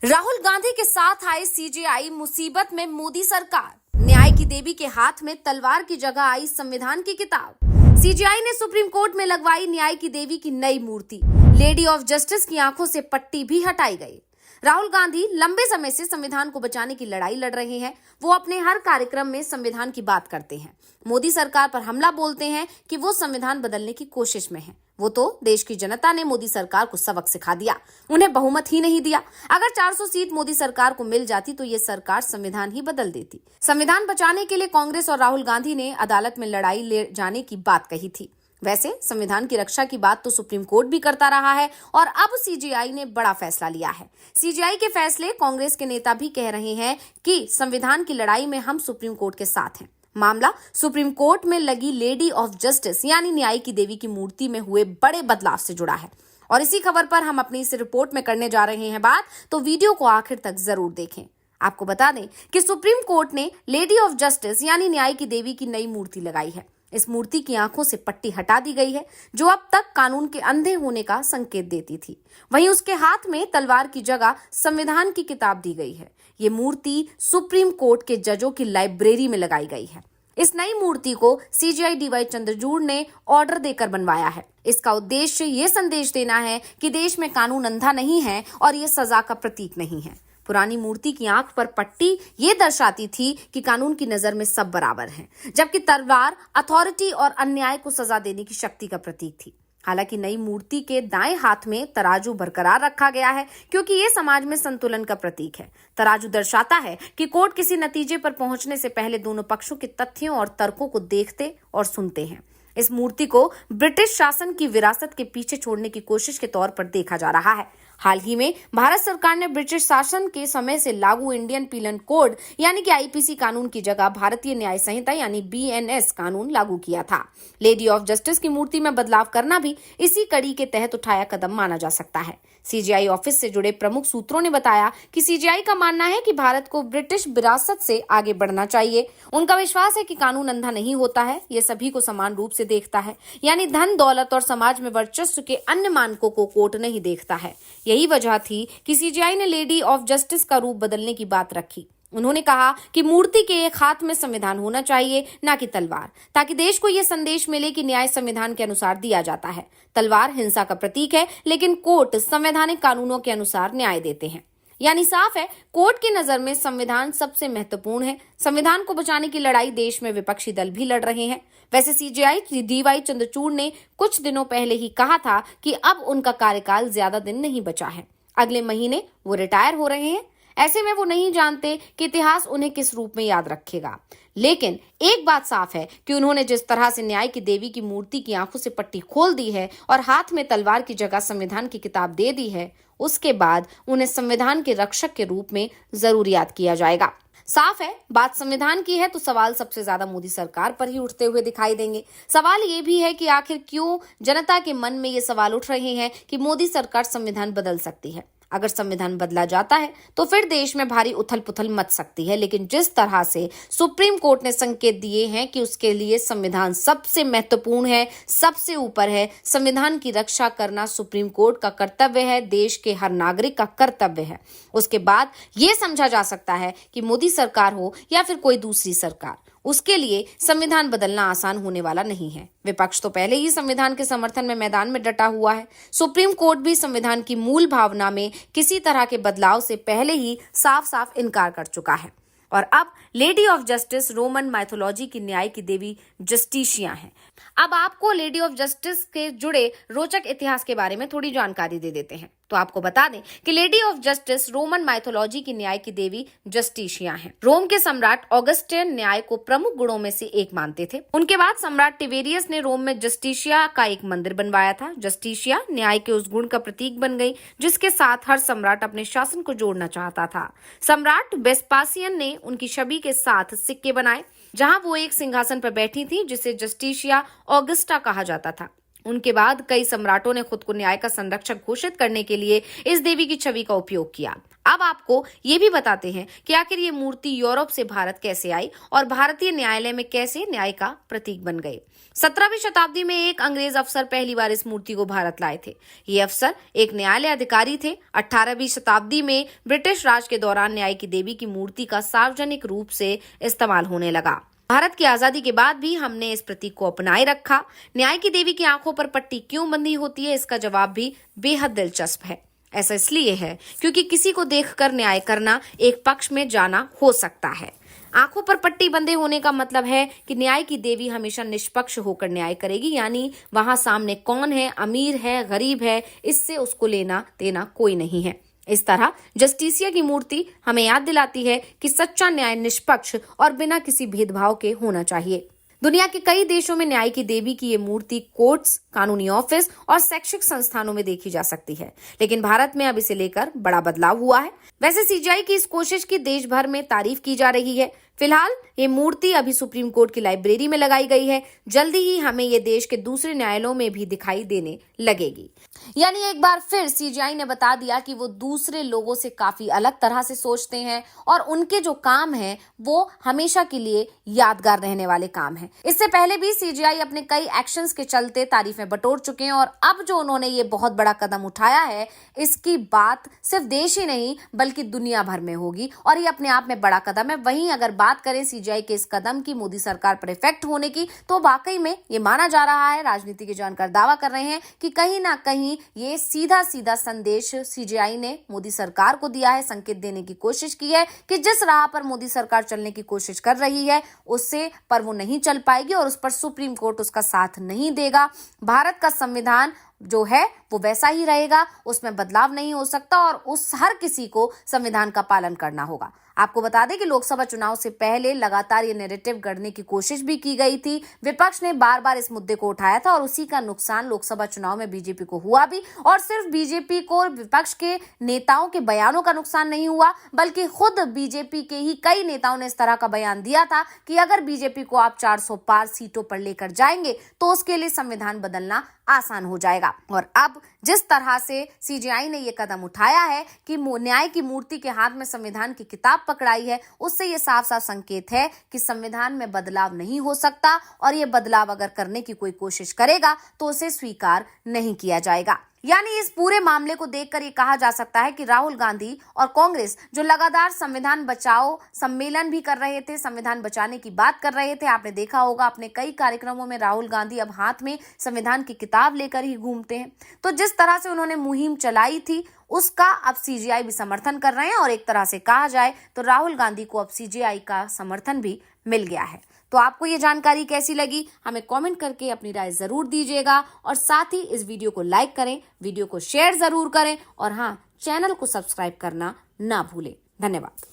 राहुल गांधी के साथ आए सीजेआई मुसीबत में मोदी सरकार। न्याय की देवी के हाथ में तलवार की जगह आई संविधान की किताब। सीजेआई ने सुप्रीम कोर्ट में लगवाई न्याय की देवी की नई मूर्ति। लेडी ऑफ जस्टिस की आंखों से पट्टी भी हटाई गई। राहुल गांधी लंबे समय से संविधान को बचाने की लड़ाई लड़ रहे हैं। वो अपने हर कार्यक्रम में संविधान की बात करते हैं। मोदी सरकार पर हमला बोलते हैं कि वो संविधान बदलने की कोशिश में है। वो तो देश की जनता ने मोदी सरकार को सबक सिखा दिया, उन्हें बहुमत ही नहीं दिया। अगर 400 सीट मोदी सरकार को मिल जाती तो ये सरकार संविधान ही बदल देती। संविधान बचाने के लिए कांग्रेस और राहुल गांधी ने अदालत में लड़ाई ले जाने की बात कही थी। वैसे संविधान की रक्षा की बात तो सुप्रीम कोर्ट भी करता रहा है और अब सीजेआई ने बड़ा फैसला लिया है। सीजेआई के फैसले कांग्रेस के नेता भी कह रहे हैं कि संविधान की लड़ाई में हम सुप्रीम कोर्ट के साथ हैं। मामला सुप्रीम कोर्ट में लगी लेडी ऑफ जस्टिस यानी न्याय की देवी की मूर्ति में हुए बड़े बदलाव से जुड़ा है और इसी खबर पर हम अपनी इस रिपोर्ट में करने जा रहे हैं बात, तो वीडियो को आखिर तक जरूर देखें। आपको बता दें कि सुप्रीम कोर्ट ने लेडी ऑफ जस्टिस यानी न्याय की देवी की नई मूर्ति लगाई है। इस मूर्ति की आंखों से पट्टी हटा दी गई है, जो अब तक कानून के अंधे होने का संकेत देती थी। वहीं उसके हाथ में तलवार की जगह संविधान की किताब दी गई है। ये मूर्ति सुप्रीम कोर्ट के जजों की लाइब्रेरी में लगाई गई है। इस नई मूर्ति को सीजेआई डीवाई चंद्रचूड़ ने ऑर्डर देकर बनवाया है। इसका उद्देश्य ये संदेश देना है कि देश में कानून अंधा नहीं है और ये सजा का प्रतीक नहीं है। पुरानी मूर्ति की आंख पर पट्टी ये दर्शाती थी कि कानून की नजर में सब बराबर हैं, जबकि तलवार अथॉरिटी और अन्याय को सजा देने की शक्ति का प्रतीक थी। हालांकि नई मूर्ति के दाएं हाथ में तराजू बरकरार रखा गया है, क्योंकि ये समाज में संतुलन का प्रतीक है। तराजू दर्शाता है कि कोर्ट किसी नतीजे पर पहुंचने से पहले दोनों पक्षों के तथ्यों और तर्कों को देखते और सुनते हैं। इस मूर्ति को ब्रिटिश शासन की विरासत के पीछे छोड़ने की कोशिश के तौर पर देखा जा रहा है। हाल ही में भारत सरकार ने ब्रिटिश शासन के समय से लागू इंडियन पीनल कोड यानी कि आईपीसी कानून की जगह भारतीय न्याय संहिता यानी बीएनएस कानून लागू किया था। लेडी ऑफ जस्टिस की मूर्ति में बदलाव करना भी इसी कड़ी के तहत उठाया कदम माना जा सकता है। सीजेआई ऑफिस से जुड़े प्रमुख सूत्रों ने बताया कि सीजेआई का मानना है कि भारत को ब्रिटिश विरासत से आगे बढ़ना चाहिए। उनका विश्वास है कि कानून अंधा नहीं होता है, ये सभी को समान रूप से देखता है, यानी धन दौलत और समाज में वर्चस्व के अन्य मानकों को कोर्ट नहीं देखता है। यही वजह थी कि सीजेआई ने लेडी ऑफ जस्टिस का रूप बदलने की बात रखी। उन्होंने कहा कि मूर्ति के एक हाथ में संविधान होना चाहिए, न कि तलवार, ताकि देश को यह संदेश मिले कि न्याय संविधान के अनुसार दिया जाता है। तलवार हिंसा का प्रतीक है, लेकिन कोर्ट संवैधानिक कानूनों के अनुसार न्याय देते हैं। यानी साफ है, कोर्ट की नजर में संविधान सबसे महत्वपूर्ण है। संविधान को बचाने की लड़ाई देश में विपक्षी दल भी लड़ रहे हैं। वैसे सीजेआई डीवाई चंद्रचूड़ ने कुछ दिनों पहले ही कहा था कि अब उनका कार्यकाल ज्यादा दिन नहीं बचा है, अगले महीने वो रिटायर हो रहे हैं। ऐसे में वो नहीं जानते कि इतिहास उन्हें किस रूप में याद रखेगा। लेकिन एक बात साफ है कि उन्होंने जिस तरह से न्याय की देवी की मूर्ति की आंखों से पट्टी खोल दी है और हाथ में तलवार की जगह संविधान की किताब दे दी है, उसके बाद उन्हें संविधान के रक्षक के रूप में जरूर याद किया जाएगा। साफ है, बात संविधान की है तो सवाल सबसे ज्यादा मोदी सरकार पर ही उठते हुए दिखाई देंगे। सवाल ये भी है कि आखिर क्यों जनता के मन में ये सवाल उठ रहे हैं कि मोदी सरकार संविधान बदल सकती है। अगर संविधान बदला जाता है तो फिर देश में भारी उथल पुथल मच सकती है, लेकिन जिस तरह से सुप्रीम कोर्ट ने संकेत दिए हैं कि उसके लिए संविधान सबसे महत्वपूर्ण है, सबसे ऊपर है, संविधान की रक्षा करना सुप्रीम कोर्ट का कर्तव्य है, देश के हर नागरिक का कर्तव्य है, उसके बाद ये समझा जा सकता है कि मोदी सरकार हो या फिर कोई दूसरी सरकार, उसके लिए संविधान बदलना आसान होने वाला नहीं है। विपक्ष तो पहले ही संविधान के समर्थन में मैदान में डटा हुआ है। सुप्रीम कोर्ट भी संविधान की मूल भावना में किसी तरह के बदलाव से पहले ही साफ साफ इनकार कर चुका है। और अब lady of justice Roman mythology की न्याय की देवी जस्टिशिया है। अब आपको लेडी ऑफ जस्टिस के जुड़े रोचक इतिहास के बारे में थोड़ी जानकारी दे देते हैं। तो आपको बता दें कि lady of justice Roman mythology की न्याय की देवी जस्टिशिया है। रोम के सम्राट ऑगस्टियन न्याय को प्रमुख गुणों में से एक मानते थे। उनके बाद सम्राट टिबेरियस ने रोम में जस्टिशिया का एक मंदिर बनवाया था। जस्टिशिया न्याय के उस गुण का प्रतीक बन गई जिसके साथ हर सम्राट अपने शासन को जोड़ना चाहता था। सम्राट वेस्पासियन ने उनकी छवि के साथ सिक्के बनाए, जहां वो एक सिंहासन पर बैठी थी, जिसे जस्टिशिया ऑगस्टा कहा जाता था। उनके बाद कई सम्राटों ने खुद को न्याय का संरक्षक घोषित करने के लिए इस देवी की छवि का उपयोग किया। अब आपको ये भी बताते हैं कि आखिर ये मूर्ति यूरोप से भारत कैसे आई और भारतीय न्यायालय में कैसे न्याय का प्रतीक बन गए। 17वीं शताब्दी में एक अंग्रेज अफसर पहली बार इस मूर्ति को भारत लाए थे। ये अफसर एक न्यायालय अधिकारी थे। 18वीं शताब्दी में ब्रिटिश राज के दौरान न्याय की देवी की मूर्ति का सार्वजनिक रूप से इस्तेमाल होने लगा। भारत की आजादी के बाद भी हमने इस प्रतीक को अपनाए रखा। न्याय की देवी की आंखों पर पट्टी क्यों बंधी होती है, इसका जवाब भी बेहद दिलचस्प है। ऐसा इसलिए है क्योंकि किसी को देखकर न्याय करना एक पक्ष में जाना हो सकता है। आंखों पर पट्टी बंधे होने का मतलब है कि न्याय की देवी हमेशा निष्पक्ष होकर न्याय करेगी, यानी वहां सामने कौन है, अमीर है, गरीब है, इससे उसको लेना देना कोई नहीं है। इस तरह जस्टिसिया की मूर्ति हमें याद दिलाती है कि सच्चा न्याय निष्पक्ष और बिना किसी भेदभाव के होना चाहिए। दुनिया के कई देशों में न्याय की देवी की ये मूर्ति कोर्ट्स, कानूनी ऑफिस और शैक्षिक संस्थानों में देखी जा सकती है, लेकिन भारत में अब इसे लेकर बड़ा बदलाव हुआ है। वैसे सीजीआई की इस कोशिश की देश भर में तारीफ की जा रही है। फिलहाल ये मूर्ति अभी सुप्रीम कोर्ट की लाइब्रेरी में लगाई गई है। जल्दी ही हमें ये देश के दूसरे न्यायालयों में भी दिखाई देने लगेगी। यानी एक बार फिर सीजीआई ने बता दिया कि वो दूसरे लोगों से काफी अलग तरह से सोचते हैं और उनके जो काम है वो हमेशा के लिए यादगार रहने वाले काम है। इससे पहले भी सीजीआई अपने कई एक्शंस के चलते तारीफें बटोर चुके हैं और अब जो उन्होंने ये बहुत बड़ा कदम उठाया है, इसकी बात सिर्फ देश ही नहीं बल्कि दुनिया भर में होगी और ये अपने आप में बड़ा कदम है। वहीं अगर बात करें सीजीआई के इस कदम की मोदी सरकार पर इफेक्ट होने की, तो वाकई में ये माना जा रहा है, राजनीति के जानकार दावा कर रहे हैं कि कहीं ना कहीं ये सीधा सीधा संदेश सीजीआई ने मोदी सरकार को दिया है, संकेत देने की कोशिश की है कि जिस राह पर मोदी सरकार चलने की कोशिश कर रही है उससे पर वो नहीं चल पाएगी और उस पर सुप्रीम कोर्ट उसका साथ नहीं देगा। भारत का संविधान जो है वो वैसा ही रहेगा, उसमें बदलाव नहीं हो सकता और उस हर किसी को संविधान का पालन करना होगा। आपको बता दें कि लोकसभा चुनाव से पहले लगातार ये नैरेटिव गढ़ने की कोशिश भी की गई थी। विपक्ष ने बार बार इस मुद्दे को उठाया था और उसी का नुकसान लोकसभा चुनाव में बीजेपी को हुआ भी। और सिर्फ बीजेपी को, विपक्ष के नेताओं के बयानों का नुकसान नहीं हुआ, बल्कि खुद बीजेपी के ही कई नेताओं ने इस तरह का बयान दिया था कि अगर बीजेपी को आप 400 पार सीटों पर लेकर जाएंगे तो उसके लिए संविधान बदलना आसान हो जाएगा। और अब जिस तरह से सीजीआई ने ये कदम उठाया है कि न्याय की मूर्ति के हाथ में संविधान की किताब पकड़ाई है, उससे ये साफ साफ संकेत है कि संविधान में बदलाव नहीं हो सकता और ये बदलाव अगर करने की कोई कोशिश करेगा तो उसे स्वीकार नहीं किया जाएगा। यानी इस पूरे मामले को देखकर ये कहा जा सकता है कि राहुल गांधी और कांग्रेस जो लगातार संविधान बचाओ सम्मेलन भी कर रहे थे, संविधान बचाने की बात कर रहे थे, आपने देखा होगा अपने कई कार्यक्रमों में राहुल गांधी अब हाथ में संविधान की किताब लेकर ही घूमते हैं। तो जिस तरह से उन्होंने मुहिम चलाई थी उसका अब सीजीआई भी समर्थन कर रहे हैं और एक तरह से कहा जाए तो राहुल गांधी को अब सीजीआई का समर्थन भी मिल गया है। तो आपको ये जानकारी कैसी लगी, हमें कमेंट करके अपनी राय जरूर दीजिएगा और साथ ही इस वीडियो को लाइक करें, वीडियो को शेयर जरूर करें और हाँ, चैनल को सब्सक्राइब करना ना भूलें। धन्यवाद।